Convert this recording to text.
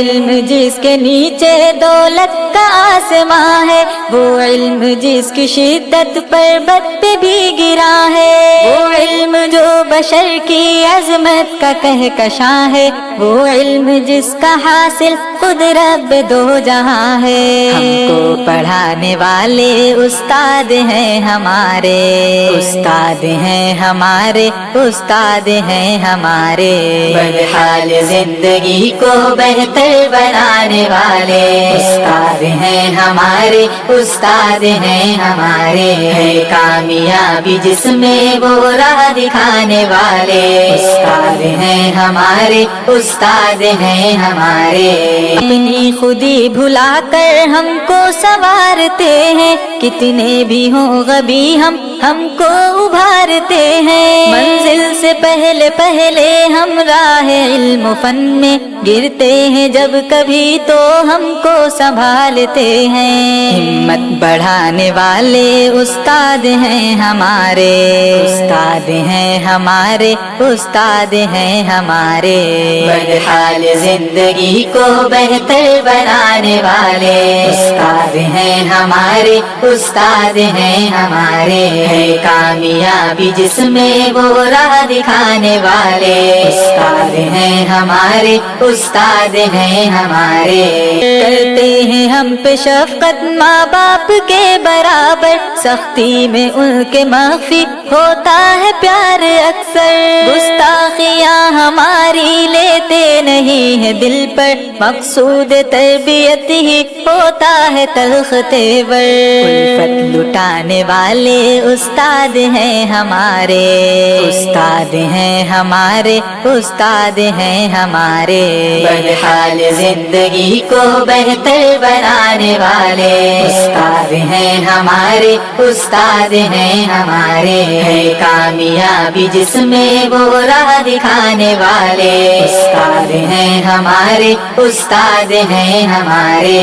علم جس کے نیچے دولت کا آسماں ہے، وہ علم جس کی شدت پربت پہ بھی گرا ہے، وہ علم جو بشر کی عظمت کا کہکشاں ہے، وہ علم جس کا حاصل خود رب دو جہاں ہے۔ ہم کو پڑھانے والے استاد ہیں ہمارے، استاد ہیں ہمارے، استاد ہیں ہمارے، بدحال زندگی کو بہتر بنانے والے استاد ہیں ہمارے، استاد ہیں ہمارے، ہے کامیابی جس میں وہ راہ دکھانے والے استاد ہیں ہمارے، استاد ہیں ہمارے۔ اپنی خودی بھلا کر ہم کو سنوارتے ہیں، کتنے بھی ہوں غبی ہم کو ابھارتے ہیں، منزل سے پہلے پہلے ہم راہ علم و فن میں گرتے ہیں، جب کبھی تو ہم کو سنبھالتے ہیں، ہمت بڑھانے والے استاد ہیں ہمارے، استاد ہیں ہمارے، استاد ہیں ہمارے، بدحال زندگی کو بہتر بنانے والے استاد ہیں ہمارے، استاد ہیں ہمارے، ہے کامیابی جس میں وہ راہ دکھانے والے استاد ہیں ہمارے، استاد ہیں ہمارے۔ کرتے ہیں ہم پہ شفقت ماں باپ کے برابر، سختی میں ان کے مخفی ہوتا ہے پیار اکثر، گستاخیاں ہماری لیتے نہیں ہے دل پر، مقصود تربیت ہی ہوتا ہے تلخ تیور، الفت لٹانے والے استاد ہیں ہمارے، استاد ہیں ہمارے، استاد ہیں ہمارے، بدحال زندگی کو بہتر بنانے والے استاد ہیں ہمارے، استاد ہیں ہمارے، ہے کامیابی جس میں وہ راہ دکھانے والے استاد ہیں ہمارے، استاد ہیں ہمارے۔